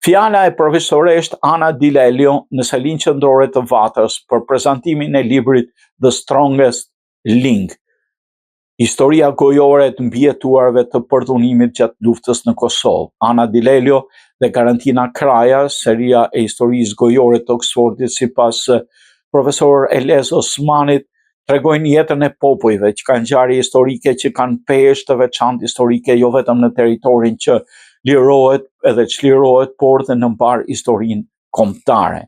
Fjala e profesoresht Ana Di Lelio në salinë qendrore të Vatrës për prezantimin e librit The Strongest Link, historia gojore të mbijetuarve të përdhunimit gjatë luftës në Kosovë. Ana Di Lelio dhe Karantina Kraja, seria e historisë gojore të Oxfordit sipas profesor Elez Osmanit, tregojnë jetën e popujve që kanë ngjarje historike që kanë peshë të veçantë historike jo vetëm në territorin që lirohet edhe çlirohet, por dhe në mbar historinë kombëtare.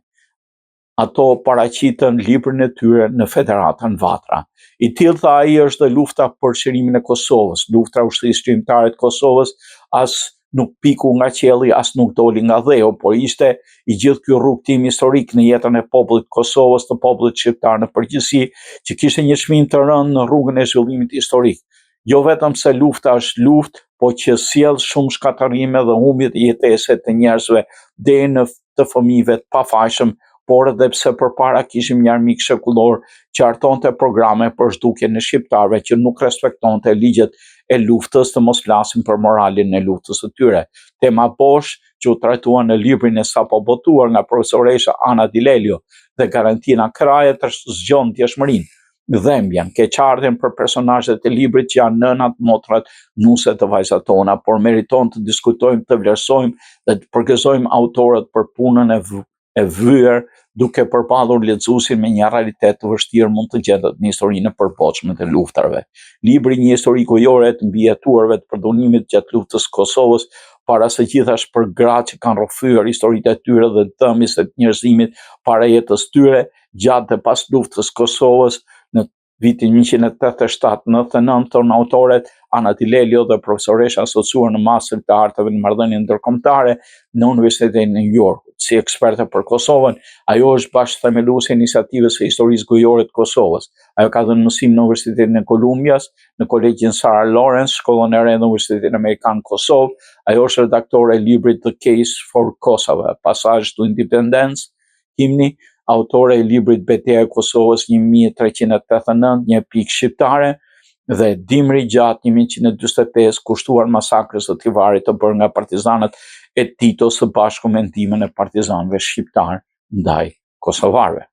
Ato paraqitën librin e tyre në Federatën Vatra. I tillë tha ai është dhe lufta për çlirimin e Kosovës, lufta ushtrisë shqiptare të Kosovës, as nuk piku nga qielli, as nuk doli nga dheu, por ishte i gjithë ky rrugtim historik në jetën e popullit të Kosovës, të popullit shqiptar në përgjithësi, që kishte një çmim të rëndë në rrugën e zhvillimit historik. Jo vetëm se lufta është luftë, po që sjell shumë shkatërrime dhe humbje të jetese të njerëzve deri në të fëmijëve të pafajshëm, por edhe pse përpara kishim një armik shekullor që hartonte programe për zhdukjen e shqiptarëve që nuk respektonte ligjet e luftës, të mos flasim për moralin e luftës së tyre. Tema bosh që u trajtuan në librin e sapo botuar nga profesoresha Ana Di Lelio dhe Karantina Kraja të zgjon ndjeshmërinë, dhembjen, keqardhjen për personazhet e librit që janë nënat, motrat, nuset të vajzat tona, por meriton të diskutojmë, të vlerësojmë dhe të përgëzojmë autorët për punën e vyer, duke përballur lexuesin me një realitet të vështirë mund të gjendet në historinë e përbotshme të luftarve. Libri një histori gojore të mbijetuarve të përdhunimit gjatë luftës së Kosovës, para së gjithash për gratë që kanë rrëfyer historitë e tyre dhe dëmis të njerëzimit para jetës tyre, gjatë dhe pas luftës së Kosovës, në vitin 1987-99, tonë autoret Ana Di Lelio dhe profesoresha asociuar në Mastër të Arteve në Marrëdhënie Ndërkombëtare në Universitetin e New York. Si eksperte për Kosovën, ajo është bashkëthemeluese e iniciativës së historisë gojore të Kosovës. Ajo ka dhënë mësim në Universitetin e Kolumbias, në Kolegjin Sarah Lawrence, shkollën e re në Universitetin Amerikan Kosovë. Ajo është redaktore e librit The Case for Kosovo, Passage to Independence, himni, autore e librit Betejë e Kosovës 1389, një pikë shqiptare, dhe dimri gjatë 1145 kushtuar masakrës së Tivarit të bërë nga partizanët e Titos së bashku me ndihmën e partizanëve shqiptar ndaj kosovarëve.